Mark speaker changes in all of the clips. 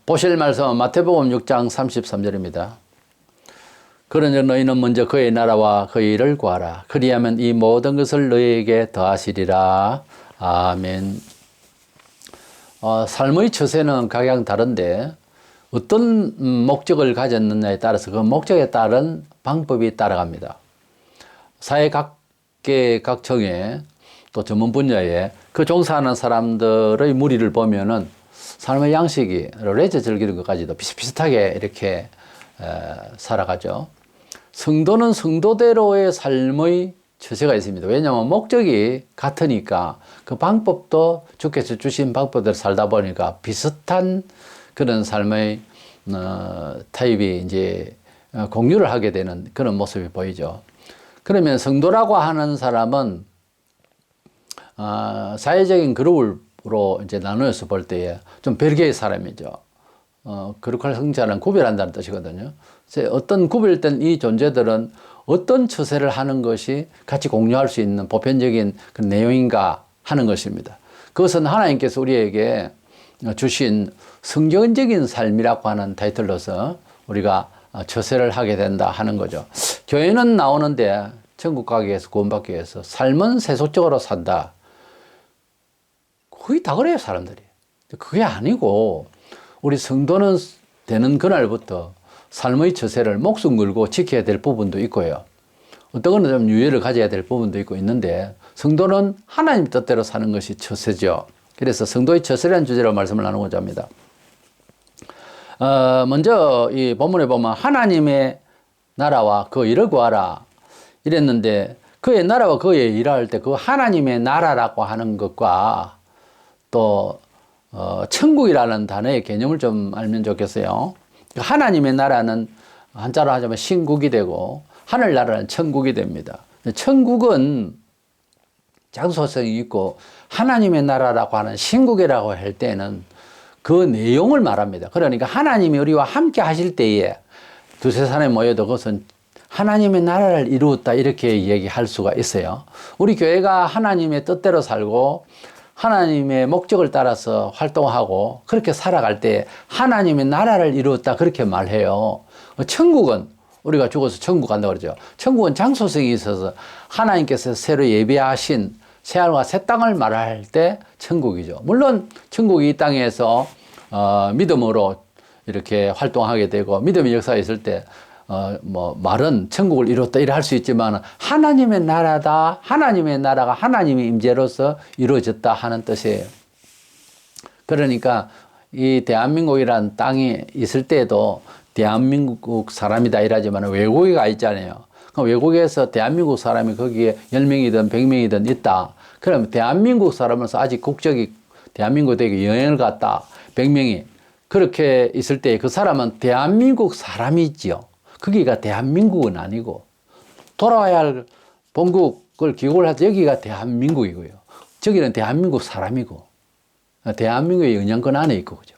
Speaker 1: 보실 말씀은 마태복음 6장 33절입니다. 그러니 너희는 먼저 그의 나라와 그의 일을 구하라. 그리하면 이 모든 것을 너희에게 더하시리라. 아멘. 삶의 처세는 각양 다른데 어떤 목적을 가졌느냐에 따라서 그 목적에 따른 방법이 따라갑니다. 사회 각계 각청에 또 전문 분야에 그 종사하는 사람들의 무리를 보면은 삶의 양식이 레저 즐기는 것까지도 비슷비슷하게 이렇게 살아가죠. 성도는 성도대로의 삶의 처세가 있습니다. 왜냐하면 목적이 같으니까 그 방법도 주께서 주신 방법대로 살다 보니까 비슷한 그런 삶의 타입이 이제 공유를 하게 되는 그런 모습이 보이죠. 그러면 성도라고 하는 사람은 사회적인 그룹으로 이제 나누어서 볼 때에 좀 별개의 사람이죠. 거룩한 성자는 구별한다는 뜻이거든요. 어떤 구별된 이 존재들은 어떤 처세를 하는 것이 같이 공유할 수 있는 보편적인 그 내용인가 하는 것입니다. 그것은 하나님께서 우리에게 주신 성경적인 삶이라고 하는 타이틀로서 우리가 처세를 하게 된다 하는 거죠. 교회는 나오는데 천국 가기 위해서 구원받기 위해서 삶은 세속적으로 산다. 거의 다 그래요, 사람들이. 그게 아니고 우리 성도는 되는 그날부터 삶의 처세를 목숨 걸고 지켜야 될 부분도 있고요. 어떤 거는 좀 유예를 가져야 될 부분도 있고 있는데 성도는 하나님 뜻대로 사는 것이 처세죠. 그래서 성도의 처세라는 주제로 말씀을 나누고자 합니다. 먼저 이 본문에 보면 하나님의 나라와 그 일을 구하라 이랬는데 그의 나라와 그의 일을 할 때 그 하나님의 나라라고 하는 것과 또 천국이라는 단어의 개념을 좀 알면 좋겠어요. 하나님의 나라는 한자로 하자면 신국이 되고 하늘나라는 천국이 됩니다. 천국은 장소성이 있고 하나님의 나라라고 하는 신국이라고 할 때는 그 내용을 말합니다. 그러니까 하나님이 우리와 함께 하실 때에 두세 사람이 모여도 그것은 하나님의 나라를 이루었다 이렇게 얘기할 수가 있어요. 우리 교회가 하나님의 뜻대로 살고 하나님의 목적을 따라서 활동하고 그렇게 살아갈 때 하나님의 나라를 이루었다 그렇게 말해요. 천국은 우리가 죽어서 천국 간다고 그러죠. 천국은 장소성이 있어서 하나님께서 새로 예비하신 새하늘과 새 땅을 말할 때 천국이죠. 물론 천국이 이 땅에서 믿음으로 이렇게 활동하게 되고 믿음의 역사가 있을 때 말은 천국을 이뤘다 이래 할 수 있지만 하나님의 나라다, 하나님의 나라가 하나님의 임재로서 이루어졌다 하는 뜻이에요. 그러니까 이 대한민국이라는 땅이 있을 때도 대한민국 사람이다 이러지만 외국에 가 있잖아요. 그럼 외국에서 대한민국 사람이 거기에 10명이든 100명이든 있다. 그럼 대한민국 사람으로서 아직 국적이 대한민국에 여행을 갔다. 100명이 그렇게 있을 때 그 사람은 대한민국 사람이지요. 거기가 대한민국은 아니고 돌아와야 할 본국을 기록을 해서 여기가 대한민국이고요. 저기는 대한민국 사람이고 대한민국의 영향권 안에 있고 그죠.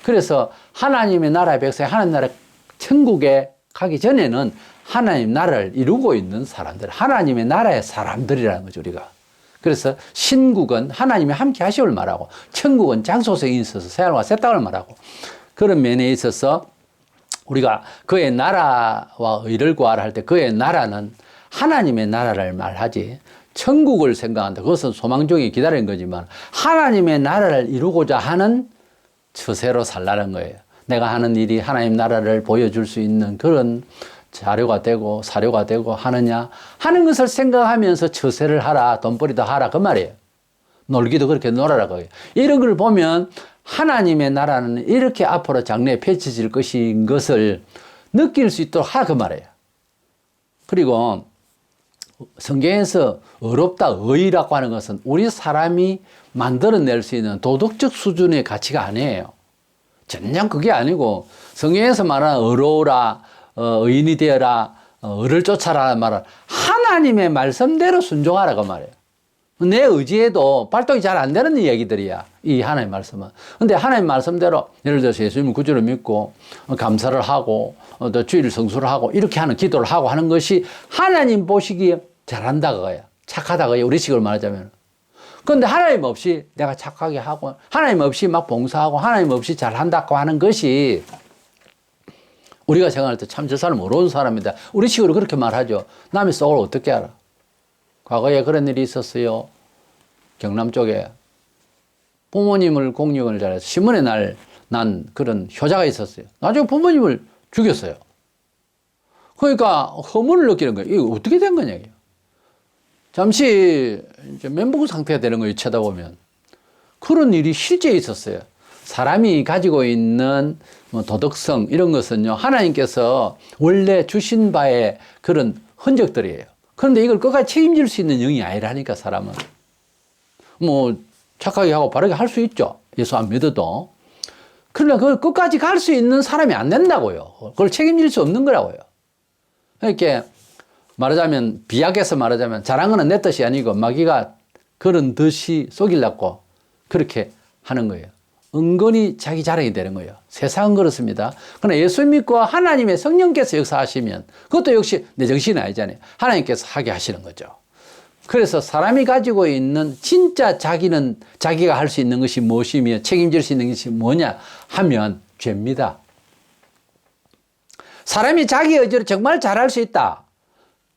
Speaker 1: 그래서 하나님의 나라의 백성이 하나님 나라 천국에 가기 전에는 하나님 나라를 이루고 있는 사람들, 하나님의 나라의 사람들이라는 거죠, 우리가. 그래서 신국은 하나님이 함께 하심을 말하고 천국은 장소성이 있어서 새하늘과 새 땅을 말하고 그런 면에 있어서 우리가 그의 나라와 의를 구하라 할 때 그의 나라는 하나님의 나라를 말하지 천국을 생각한다. 그것은 소망 중에 기다리는 거지만 하나님의 나라를 이루고자 하는 처세로 살라는 거예요. 내가 하는 일이 하나님 나라를 보여줄 수 있는 그런 자료가 되고 사료가 되고 하느냐 하는 것을 생각하면서 처세를 하라, 돈벌이도 하라 그 말이에요. 놀기도 그렇게 놀아라 거예요. 이런 걸 보면 하나님의 나라는 이렇게 앞으로 장래에 펼쳐질 것인 것을 느낄 수 있도록 하라 그 말이에요. 그리고 성경에서 의롭다, 의라고 하는 것은 우리 사람이 만들어낼 수 있는 도덕적 수준의 가치가 아니에요. 전혀 그게 아니고 성경에서 말하는 의로우라, 의인이 되어라, 의를 쫓아라 말은 하나님의 말씀대로 순종하라 그 말이에요. 내 의지에도 발동이 잘 안 되는 얘기들이야. 이 하나님 말씀은. 근데 하나님 말씀대로 예를 들어서 예수님을 구주로 믿고 감사를 하고 또 주일 성수를 하고 이렇게 하는 기도를 하고 하는 것이 하나님 보시기에 잘한다 그거야. 착하다 그거야. 우리 식으로 말하자면. 그런데 하나님 없이 내가 착하게 하고, 하나님 없이 막 봉사하고, 하나님 없이 잘한다고 하는 것이 우리가 생각할 때 참 저 사람 어려운 사람이다. 우리 식으로 그렇게 말하죠. 남의 속을 어떻게 알아? 과거에 그런 일이 있었어요. 경남 쪽에 부모님을 공경을 잘해서 신문에 난 그런 효자가 있었어요. 나중에 부모님을 죽였어요. 그러니까 허물을 느끼는 거예요. 이거 어떻게 된 거냐. 잠시 이제 멘붕 상태가 되는 거예요. 쳐다보면. 그런 일이 실제 있었어요. 사람이 가지고 있는 뭐 도덕성 이런 것은요, 하나님께서 원래 주신 바의 그런 흔적들이에요. 그런데 이걸 끝까지 책임질 수 있는 영이 아니라니까, 사람은. 뭐 착하게 하고 바르게 할 수 있죠. 예수 안 믿어도. 그러나 그걸 끝까지 갈 수 있는 사람이 안 된다고요. 그걸 책임질 수 없는 거라고요. 이렇게 말하자면, 비약해서 말하자면, 잘한 거는 내 뜻이 아니고 마귀가 그런 듯이 속이려고 그렇게 하는 거예요. 은근히 자기 자랑이 되는 거예요. 세상은 그렇습니다. 그러나 예수 믿고 하나님의 성령께서 역사하시면 그것도 역시 내 정신이 아니잖아요. 하나님께서 하게 하시는 거죠. 그래서 사람이 가지고 있는 진짜 자기가 할 수 있는 것이 무엇이며 책임질 수 있는 것이 뭐냐 하면 죄입니다. 사람이 자기 의지로 정말 잘할 수 있다.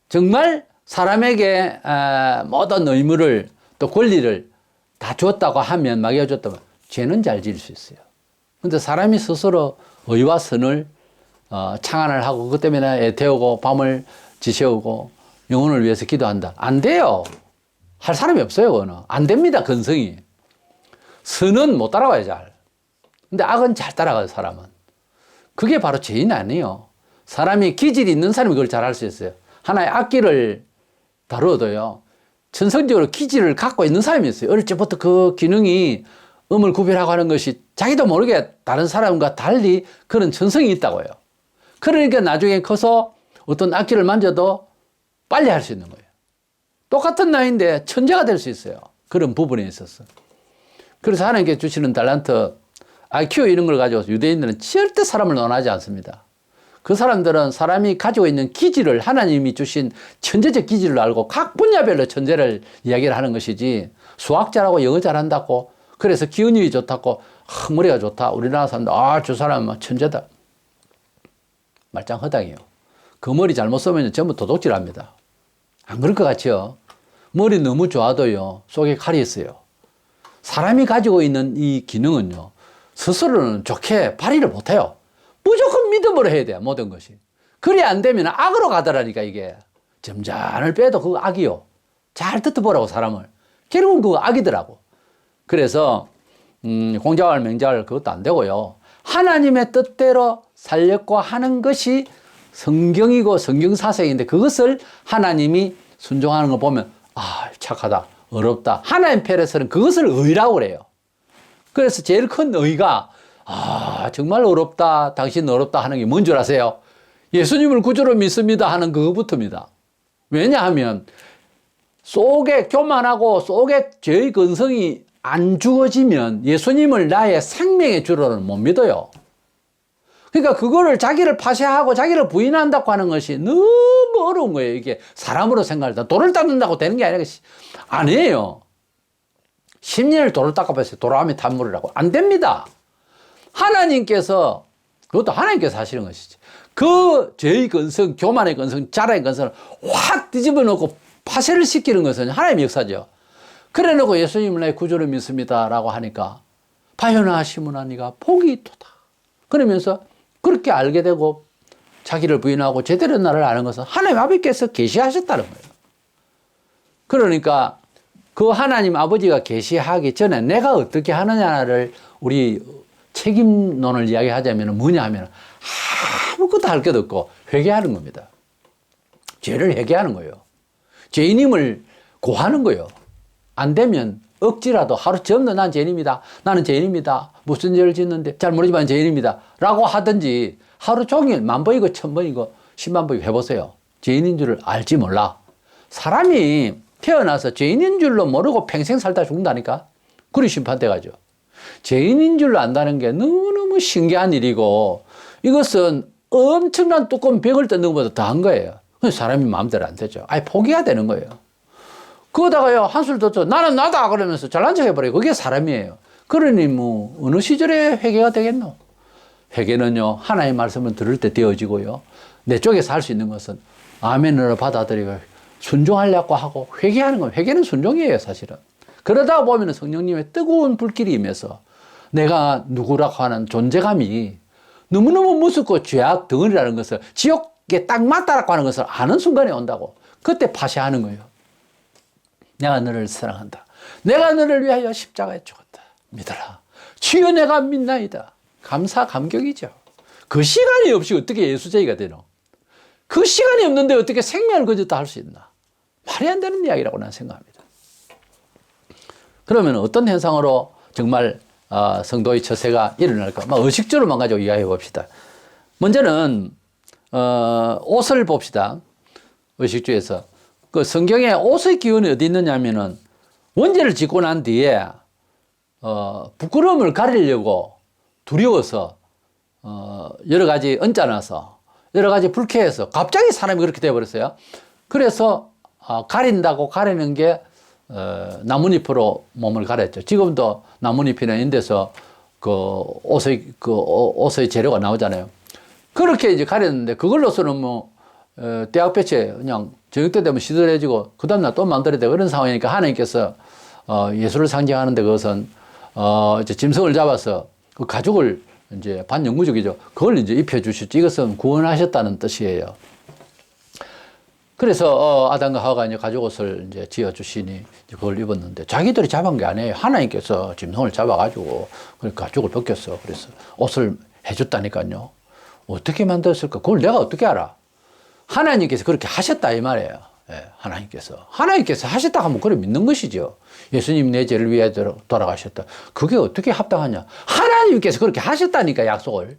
Speaker 1: 정말 사람에게 모든 의무를 또 권리를 다 줬다고 하면, 마귀가 줬다면 죄는 잘 지을 수 있어요. 그런데 사람이 스스로 의와 선을 창안을 하고 그것 때문에 애태우고 밤을 지새우고 영혼을 위해서 기도한다. 안 돼요. 할 사람이 없어요. 그거는. 안 됩니다. 근성이. 선은 못 따라가요. 잘. 근데 악은 잘 따라가요. 사람은. 그게 바로 죄인 아니에요. 사람이 기질이 있는 사람이 그걸 잘 할 수 있어요. 하나의 악기를 다루어도요, 천성적으로 기질을 갖고 있는 사람이 있어요. 어릴 적부터 그 기능이 음을 구별하고 하는 것이 자기도 모르게 다른 사람과 달리 그런 천성이 있다고요. 그러니까 나중에 커서 어떤 악기를 만져도 빨리 할 수 있는 거예요. 똑같은 나이인데 천재가 될 수 있어요. 그런 부분에 있어서. 그래서 하나님께 주시는 달란트, IQ 이런 걸 가지고 유대인들은 절대 사람을 논하지 않습니다. 그 사람들은 사람이 가지고 있는 기질을, 하나님이 주신 천재적 기질을 알고 각 분야별로 천재를 이야기를 하는 것이지, 수학 잘하고 영어 잘한다고, 그래서 기운이 좋다고, 머리가 좋다, 우리나라 사람들, 저 사람은 천재다. 말짱 허당이에요. 그 머리 잘못 쓰면 전부 도둑질합니다. 안 그럴 것 같죠? 머리 너무 좋아도요, 속에 칼이 있어요. 사람이 가지고 있는 이 기능은요, 스스로는 좋게 발휘를 못해요. 무조건 믿음으로 해야 돼요. 모든 것이. 그래 안 되면 악으로 가더라니까. 이게 점잔을 빼도 그거 악이요. 잘 듣어보라고, 사람을. 결국은 그거 악이더라고. 그래서 공자왈 맹자왈 그것도 안 되고요. 하나님의 뜻대로 살려고 하는 것이 성경이고 성경사색인데, 그것을 하나님이 순종하는 거 보면 착하다, 어렵다. 하나님 편에서는 그것을 의라고 그래요. 그래서 제일 큰 의가 정말 어렵다, 당신 어렵다 하는 게 뭔 줄 아세요? 예수님을 구주로 믿습니다 하는 그거부터입니다. 왜냐하면 속에 교만하고 속에 죄의 근성이 안 죽어지면 예수님을 나의 생명의 주로는 못 믿어요. 그러니까 그거를 자기를 파쇄하고 자기를 부인한다고 하는 것이 너무 어려운 거예요. 이게 사람으로 생각할 때 돌을 닦는다고 되는 게 아니에요. 10년을 돌을 닦아봤어요. 돌아가면 단물이라고. 안 됩니다. 하나님께서, 그것도 하나님께서 하시는 것이지. 그 죄의 근성, 교만의 근성, 자랑의 근성을 확 뒤집어 놓고 파쇄를 시키는 것은 하나님의 역사죠. 그래 놓고 예수님을 나의 구주로 믿습니다라고 하니까 바요나시므나 니가 복이 있도다. 그러면서 그렇게 알게 되고 자기를 부인하고 제대로 나를 아는 것은 하나님 아버지께서 계시하셨다는 거예요. 그러니까 그 하나님 아버지가 계시하기 전에 내가 어떻게 하느냐를 우리 책임론을 이야기하자면 뭐냐 하면 아무것도 할 것 없고 회개하는 겁니다. 죄를 회개하는 거예요. 죄인임을 고하는 거예요. 안 되면 억지라도 하루 전부 난 죄인입니다. 나는 죄인입니다. 무슨 죄를 짓는데 잘 모르지만 죄인입니다. 라고 하든지 하루 종일 10,000번이고 1,000번이고 100,000번이고 해보세요. 죄인인 줄을 알지 몰라. 사람이 태어나서 죄인인 줄로 모르고 평생 살다 죽는다니까. 그리 심판대 가죠. 죄인인 줄로 안다는 게 너무너무 신기한 일이고, 이것은 엄청난 두꺼운 벽을 뜯는 것보다 더한 거예요. 사람이 마음대로 안 되죠. 아예 포기해야 되는 거예요. 그러다가요, 한술 더 쳐. 나는 나다! 그러면서 잘난 척 해버려요. 그게 사람이에요. 그러니 뭐, 어느 시절에 회개가 되겠노? 회개는요, 하나의 말씀을 들을 때 되어지고요. 내 쪽에서 할 수 있는 것은 아멘으로 받아들이고 순종하려고 하고 회개하는 건, 회개는 순종이에요, 사실은. 그러다 보면 성령님의 뜨거운 불길이 임해서 내가 누구라고 하는 존재감이 너무너무 무섭고 죄악 덩어리라는 것을, 지옥에 딱 맞다라고 하는 것을 아는 순간에 온다고. 그때 파쇄하는 거예요. 내가 너를 사랑한다. 내가 너를 위하여 십자가에 죽었다. 믿어라. 주여 내가 믿나이다. 감사 감격이죠. 그 시간이 없이 어떻게 예수제의가 되노? 그 시간이 없는데 어떻게 생명을 거졌다 할 수 있나? 말이 안 되는 이야기라고 나는 생각합니다. 그러면 어떤 현상으로 정말 성도의 처세가 일어날까? 의식주로만 가지고 이야기해 봅시다. 먼저는 옷을 봅시다. 의식주에서 그 성경에 옷의 기운이 어디 있느냐면은 원죄를 짓고 난 뒤에 부끄러움을 가리려고 두려워서 여러 가지 얹어놔서 여러 가지 불쾌해서 갑자기 사람이 그렇게 되어버렸어요. 그래서 가린다고 가리는 게 나뭇잎으로 몸을 가렸죠. 지금도 나뭇잎이나 이런 데서 옷의 재료가 나오잖아요. 그렇게 이제 가렸는데 그걸로서는 뭐 대학 배치에 그냥 저녁 때 되면 시들해지고 그 다음날 또 만들어야 되고 그런 상황이니까 하나님께서 예수를 상징하는데 그것은 이제 짐승을 잡아서 그 가죽을 이제 반영구적이죠. 그걸 이제 입혀주셨지. 이것은 구원하셨다는 뜻이에요. 그래서 아담과 하와가 이제 가죽 옷을 이제 지어 주시니 그걸 입었는데 자기들이 잡은 게 아니에요. 하나님께서 짐승을 잡아가지고 그 가죽을 벗겼어. 그래서 옷을 해줬다니까요. 어떻게 만들었을까? 그걸 내가 어떻게 알아? 하나님께서 그렇게 하셨다 이 말이에요. 예, 하나님께서 하셨다 하면 그래 믿는 것이죠. 예수님 내 죄를 위해 돌아가셨다. 그게 어떻게 합당하냐? 하나님께서 그렇게 하셨다니까 약속을.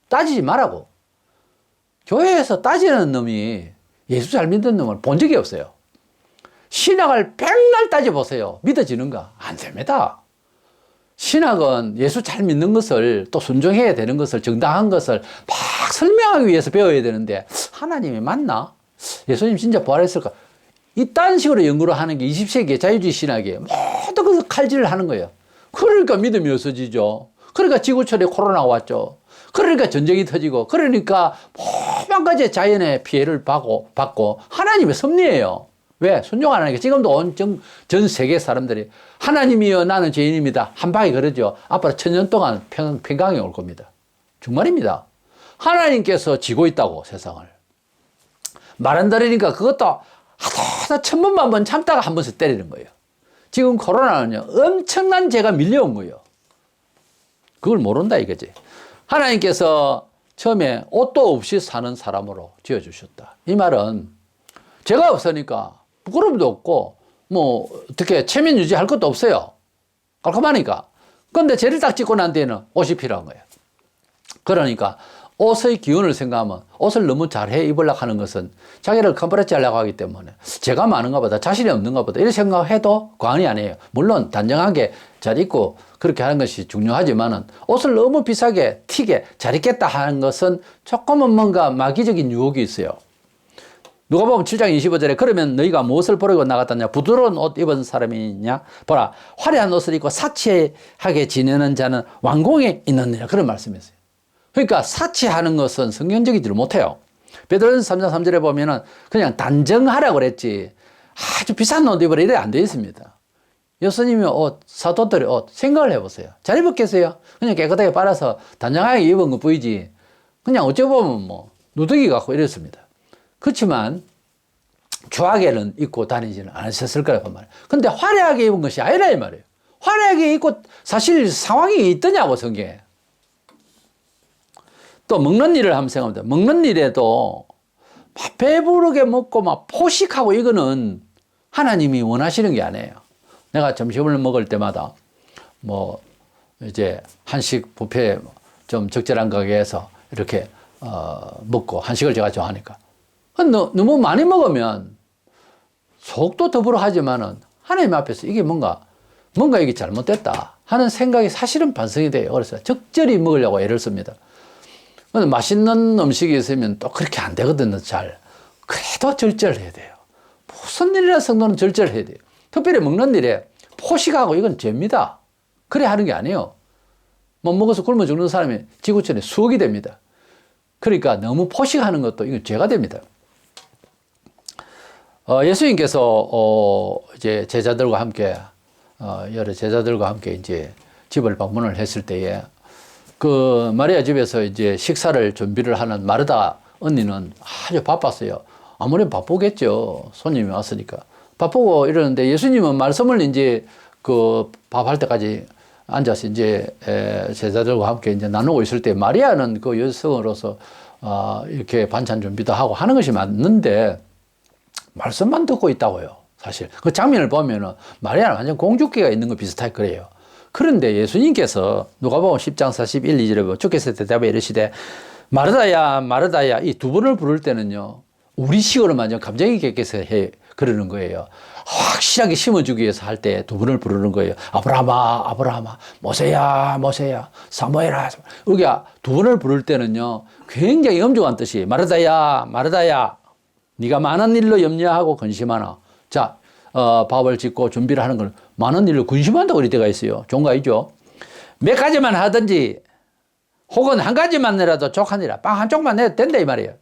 Speaker 1: 따지지 말라고. 교회에서 따지는 놈이 예수 잘 믿는 놈을 본 적이 없어요. 신학을 백날 따져보세요. 믿어지는가? 안 됩니다. 신학은 예수 잘 믿는 것을 또 순종해야 되는 것을 정당한 것을 막 설명하기 위해서 배워야 되는데 하나님이 맞나? 예수님 진짜 부활했을까? 이딴 식으로 연구를 하는 게 20세기의 자유주의 신학이에요. 모두 그 칼질을 하는 거예요. 그러니까 믿음이 없어지죠. 그러니까 지구촌에 코로나가 왔죠. 그러니까 전쟁이 터지고 그러니까 모든 가지 자연의 피해를 받고 하나님의 섭리예요. 왜? 순종 안 하니까. 지금도 전 세계 사람들이 하나님이여 나는 죄인입니다. 한 방에 그러죠. 앞으로 1000년 동안 평강이 올 겁니다. 정말입니다. 하나님께서 지고 있다고 세상을. 말 안 들으니까 그것도 하다 1000번만 번 참다가 한 번씩 때리는 거예요. 지금 코로나는요. 엄청난 죄가 밀려온 거예요. 그걸 모른다 이거지. 하나님께서 처음에 옷도 없이 사는 사람으로 지어주셨다. 이 말은 죄가 없으니까 부끄러움도 없고 뭐 어떻게 체면 유지할 것도 없어요. 깔끔하니까. 그런데 죄를 딱 짓고 난 뒤에는 옷이 필요한 거예요. 그러니까 옷의 기운을 생각하면 옷을 너무 잘해 입으려고 하는 것은 자기를 컴프레치 하려고 하기 때문에 죄가 많은가 보다 자신이 없는가 보다 이런 생각해도 과언이 아니에요. 물론 단정하게 잘 입고 그렇게 하는 것이 중요하지만은 옷을 너무 비싸게 튀게 잘 입겠다 하는 것은 조금은 뭔가 마귀적인 유혹이 있어요. 누가 보면 7장 25절에 그러면 너희가 무엇을 보려고 나갔다냐 부드러운 옷 입은 사람이냐 보라 화려한 옷을 입고 사치하게 지내는 자는 왕궁에 있느니라 그런 말씀이었어요. 그러니까 사치하는 것은 성경적이지를 못해요. 베드로전서 3장 3절에 보면은 그냥 단정하라고 그랬지 아주 비싼 옷 입으라 이래 안 되어 있습니다. 예수님의 옷, 사도들의 옷 생각을 해보세요. 잘 입었겠어요? 그냥 깨끗하게 빨아서 단정하게 입은 것 보이지 그냥 어찌 보면 뭐 누더기 같고 이랬습니다. 그렇지만 추하게는 입고 다니지는 않으셨을 거라고 말이에요. 근데 화려하게 입은 것이 아니라 이 말이에요. 화려하게 입고 사실 상황이 있더냐고 성경에. 또 먹는 일을 한번 생각합니다. 먹는 일에도 막 배부르게 먹고 막 포식하고 이거는 하나님이 원하시는 게 아니에요. 내가 점심을 먹을 때마다 뭐 이제 한식 뷔페 좀 적절한 가게에서 이렇게 먹고 한식을 제가 좋아하니까 너무 많이 먹으면 속도 더불어 하지만은 하나님 앞에서 이게 뭔가 이게 잘못됐다 하는 생각이 사실은 반성이 돼요. 그래서 적절히 먹으려고 애를 씁니다. 근데 맛있는 음식이 있으면 또 그렇게 안 되거든요, 잘. 그래도 절제를 해야 돼요. 무슨 일이나 성도는 절제를 해야 돼요. 특별히 먹는 일에 포식하고 이건 죄입니다. 그래 하는 게 아니에요. 못 먹어서 굶어 죽는 사람이 지구촌에 수억이 됩니다. 그러니까 너무 포식하는 것도 이건 죄가 됩니다. 예수님께서 이제 제자들과 함께 여러 제자들과 함께 이제 집을 방문을 했을 때에 그 마리아 집에서 이제 식사를 준비를 하는 마르다 언니는 아주 바빴어요. 아무래도 바쁘겠죠. 손님이 왔으니까. 바쁘고 이러는데 예수님은 말씀을 이제 그 밥할 때까지 앉아서 이제 제자들과 함께 이제 나누고 있을 때 마리아는 그 여성으로서 이렇게 반찬 준비도 하고 하는 것이 맞는데 말씀만 듣고 있다고요. 사실 그 장면을 보면은 마리아는 완전 공주기가 있는 거 비슷하게 그래요. 그런데 예수님께서 누가복음 10장 41, 2절에 보면 주께서 대답해 이르시되 마르다야 마르다야 이 두 번을 부를 때는요 우리식으로 완전 감정이 객해서 해 그러는 거예요. 확실하게 심어주기 위해서 할 때 두 번을 부르는 거예요. 아브라함아 아브라함아 모세야 모세야 사무엘아. 여기가 두 번을 부를 때는요 굉장히 엄중한 뜻이 마르다야 마르다야 네가 많은 일로 염려하고 근심하나. 자 밥을 짓고 준비를 하는 걸 많은 일로 근심한다고 그럴 때가 있어요. 좋은 거 아니죠? 몇 가지만 하든지 혹은 한 가지만이라도 족하니라. 빵 한 쪽만 내도 된다 이 말이에요.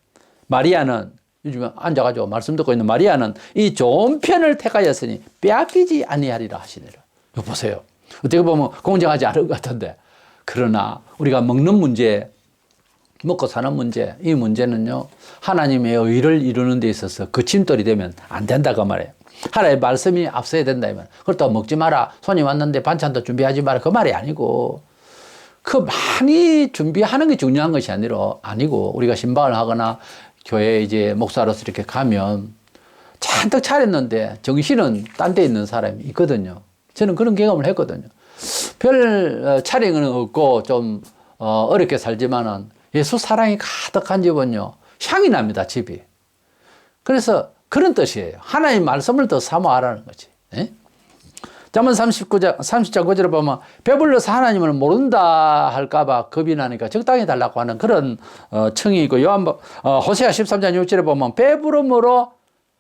Speaker 1: 마리아는 요즘에 앉아가지고 말씀 듣고 있는 마리아는 이 좋은 편을 택하였으니 빼앗기지 아니하리라 하시니라. 이거 보세요. 어떻게 보면 공정하지 않은 것 같은데 그러나 우리가 먹는 문제 먹고 사는 문제 이 문제는요 하나님의 의를 이루는 데 있어서 거침돌이 되면 안 된다고 말이에요. 하나님의 말씀이 앞서야 된다. 그렇다고 먹지 마라. 손님 왔는데 반찬도 준비하지 마라. 그 말이 아니고 그 많이 준비하는 게 중요한 것이 아니고 우리가 신방을 하거나 교회에 이제 목사로서 이렇게 가면 잔뜩 차렸는데 정신은 딴 데 있는 사람이 있거든요. 저는 그런 경험을 했거든요. 별 차림은 없고 좀 어렵게 살지만은 예수 사랑이 가득한 집은요 향이 납니다. 집이. 그래서 그런 뜻이에요. 하나님 말씀을 더 사모하라는 거지. 잠언 30장 9절에 보면 배불러서 하나님을 모른다 할까봐 겁이 나니까 적당히 달라고 하는 그런 청이 있고 호세아 13장 6절에 보면 배부름으로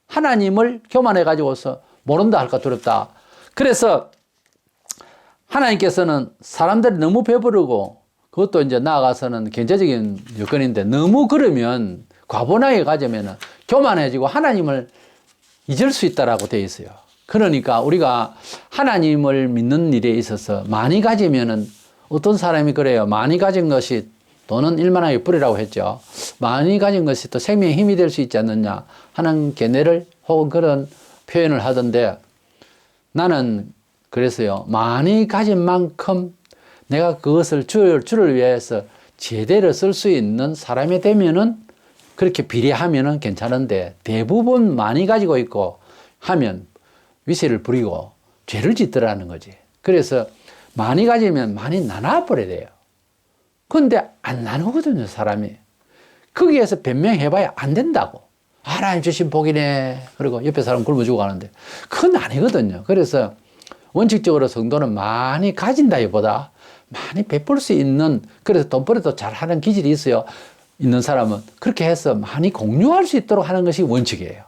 Speaker 1: 하나님을 교만해 가지고서 모른다 할까 두렵다. 그래서 하나님께서는 사람들이 너무 배부르고 그것도 이제 나아가서는 경제적인 여건인데 너무 그러면 과분하게 가지면 교만해지고 하나님을 잊을 수 있다라고 되어 있어요. 그러니까 우리가 하나님을 믿는 일에 있어서 많이 가지면은 어떤 사람이 그래요. 많이 가진 것이 돈은 일만하게 뿌리라고 했죠. 많이 가진 것이 또 생명의 힘이 될 수 있지 않느냐 하는 견해를 혹은 그런 표현을 하던데 나는 그래서요. 많이 가진 만큼 내가 그것을 주를 위해서 제대로 쓸 수 있는 사람이 되면은 그렇게 비례하면은 괜찮은데 대부분 많이 가지고 있고 하면 위세를 부리고 죄를 짓더라는 거지. 그래서 많이 가지면 많이 나눠버려야 돼요. 그런데 안 나누거든요, 사람이. 거기에서 변명해봐야 안 된다고. 하나님 주신 복이네. 그리고 옆에 사람 굶어주고 가는데. 그건 아니거든요. 그래서 원칙적으로 성도는 많이 가진다기보다 많이 베풀 수 있는, 그래서 돈벌이도 잘 하는 기질이 있어요. 있는 사람은 그렇게 해서 많이 공유할 수 있도록 하는 것이 원칙이에요.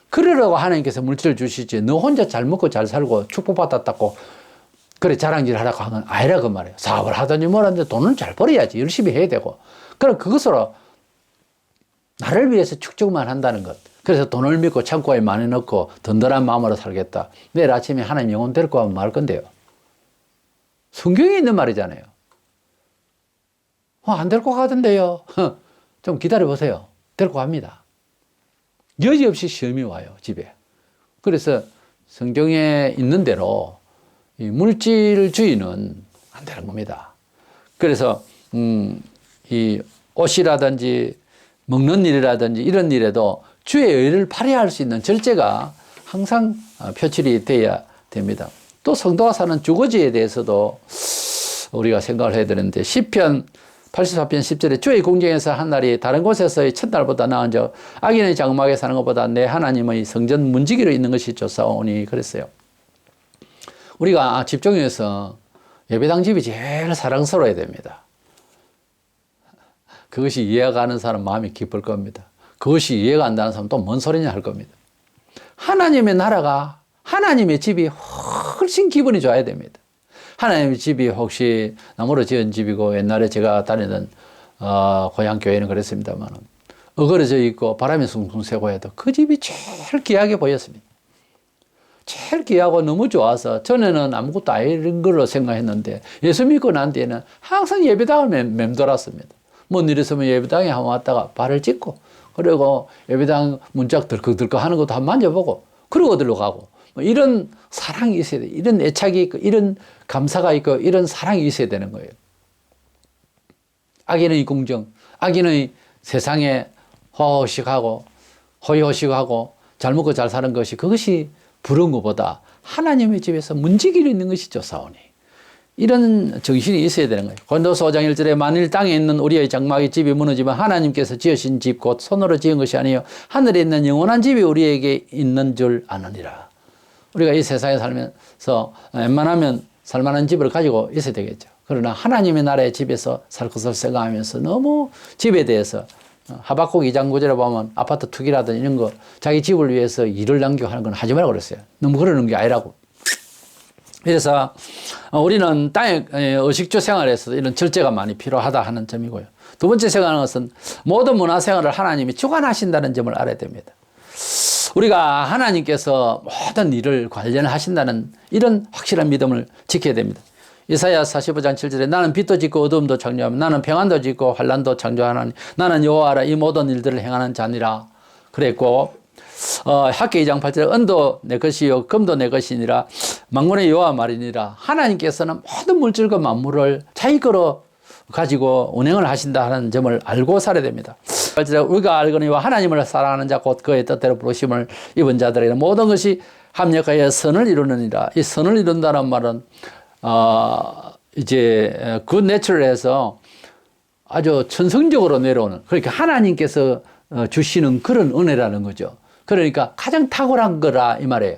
Speaker 1: 그러려고 하나님께서 물질을 주시지 너 혼자 잘 먹고 잘 살고 축복받았다고 그래 자랑질 하라고 하는 아니라 그 말이에요. 사업을 하든지 뭐라든지 돈을 잘 벌어야지. 열심히 해야 되고. 그럼 그것으로 나를 위해서 축적만 한다는 것. 그래서 돈을 믿고 창고에 많이 넣고 든든한 마음으로 살겠다. 내일 아침에 하나님 영혼 데리고 가면 말 건데요. 성경에 있는 말이잖아요. 안 데리고 가던데요. 좀 기다려보세요. 데리고 갑니다. 여지없이 시험이 와요, 집에. 그래서 성경에 있는 대로 이 물질주의는 안 되는 겁니다. 그래서 이 옷이라든지 먹는 일이라든지 이런 일에도 주의 의를 발휘할 수 있는 절제가 항상 표출이 돼야 됩니다. 또 성도가 사는 주거지에 대해서도 우리가 생각을 해야 되는데 시편 84편 10절에 주의 궁정에서 한 날이 다른 곳에서의 첫날보다 나은 적 악인의 장막에 사는 것보다 내 하나님의 성전 문지기로 있는 것이 좋사오니 그랬어요. 우리가 집 중에서 예배당 집이 제일 사랑스러워야 됩니다. 그것이 이해가 가는 사람 마음이 기쁠 겁니다. 그것이 이해가 안 가는 사람 또 뭔 소리냐 할 겁니다. 하나님의 나라가, 하나님의 집이 훨씬 기분이 좋아야 됩니다. 하나님의 집이 혹시 나무로 지은 집이고, 옛날에 제가 다니던 고향 교회는 그랬습니다만, 어그러져 있고 바람이 숭숭 쐬고 해도 그 집이 제일 귀하게 보였습니다. 제일 귀하고 너무 좋아서 전에는 아무것도 아닌 걸로 생각했는데, 예수 믿고 난 뒤에는 항상 예배당을 맴돌았습니다. 뭔 일 있으면 예배당에 한번 왔다가 발을 찢고, 그리고 예배당 문짝 덜컥덜컥 하는 것도 한번 만져보고, 그러고 어디로 가고, 이런 사랑이 있어야 돼. 이런 애착이 있고, 이런 감사가 있고, 이런 사랑이 있어야 되는 거예요. 악인의 공정, 악인의 세상에 호의호식하고 잘 먹고 잘 사는 것이, 그것이 부러운 것보다 하나님의 집에서 문지기로 있는 것이 좋사오니, 이런 정신이 있어야 되는 거예요. 고린도서 5장 1절에 만일 땅에 있는 우리의 장막의 집이 무너지면 하나님께서 지으신 집 곧 손으로 지은 것이 아니요 하늘에 있는 영원한 집이 우리에게 있는 줄 아느니라. 우리가 이 세상에 살면서 웬만하면 살만한 집을 가지고 있어야 되겠죠. 그러나 하나님의 나라의 집에서 살 것을 생각하면서 너무 집에 대해서, 하박국 2장 9절에 보면 아파트 투기라든 이런 거 자기 집을 위해서 일을 남기고 하는 건 하지 말라고 그랬어요. 너무 그러는 게 아니라고. 그래서 우리는 땅의 의식주 생활에서 이런 절제가 많이 필요하다 하는 점이고요. 두 번째 생각하는 것은 모든 문화 생활을 하나님이 주관하신다는 점을 알아야 됩니다. 우리가 하나님께서 모든 일을 관련하신다는 이런 확실한 믿음을 지켜야 됩니다. 이사야 45장 7절에 나는 빛도 짓고 어둠도 창조하며 나는 평안도 짓고 환난도 창조하나니 나는 여호와라 이 모든 일들을 행하는 자니라 그랬고, 학개 2장 8절에 은도 내 것이요 금도 내 것이니라 만군의 여호와 말이니라. 하나님께서는 모든 물질과 만물을 자기 거로 가지고 운행을 하신다 하는 점을 알고 살아야 됩니다. 우리가 알거니와 하나님을 사랑하는 자 곧 그의 뜻대로 부르심을 입은 자들에게 모든 것이 합력하여 선을 이루느니라. 이 선을 이룬다는 말은 이제 그 내추럴에서 아주 천성적으로 내려오는, 그러니까 하나님께서 주시는 그런 은혜라는 거죠. 그러니까 가장 탁월한 거라 이 말이에요.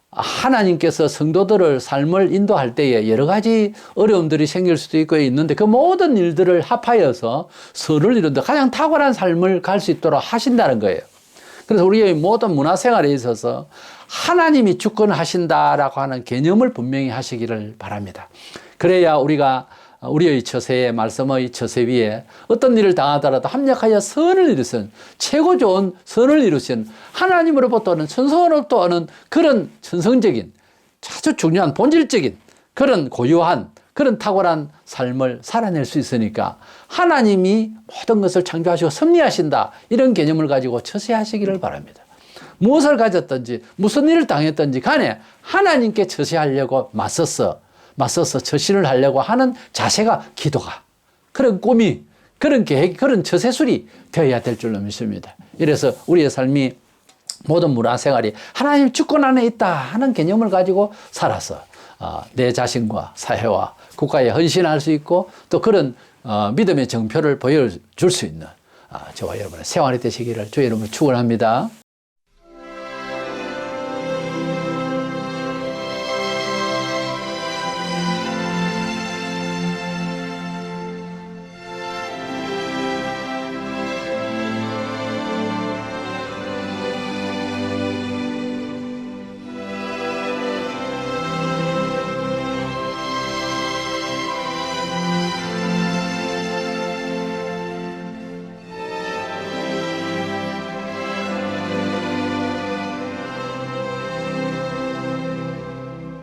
Speaker 1: 하나님께서 성도들을 삶을 인도할 때에 여러 가지 어려움들이 생길 수도 있고 있는데 그 모든 일들을 합하여서 선을 이룬다, 가장 탁월한 삶을 갈 수 있도록 하신다는 거예요. 그래서 우리의 모든 문화생활에 있어서 하나님이 주권하신다라고 하는 개념을 분명히 하시기를 바랍니다. 그래야 우리가 우리의 처세의 말씀의 처세 위에 어떤 일을 당하더라도 합력하여 선을 이루신, 최고 좋은 선을 이루신 하나님으로부터 오는 천성으로부터 오는 그런 천성적인 아주 중요한 본질적인 그런 고유한 그런 탁월한 삶을 살아낼 수 있으니까 하나님이 모든 것을 창조하시고 섭리하신다, 이런 개념을 가지고 처세하시기를 바랍니다. 무엇을 가졌든지 무슨 일을 당했든지 간에 하나님께 처세하려고 맞서서 처신을 하려고 하는 자세가, 기도가, 그런 꿈이, 그런 계획, 그런 처세술이 되어야 될 줄로 믿습니다. 이래서 우리의 삶이 모든 문화생활이 하나님 주권 안에 있다 하는 개념을 가지고 살아서 내 자신과 사회와 국가에 헌신할 수 있고 또 그런 믿음의 정표를 보여줄 수 있는 저와 여러분의 생활이 되시기를 주의 이름으로 축원합니다.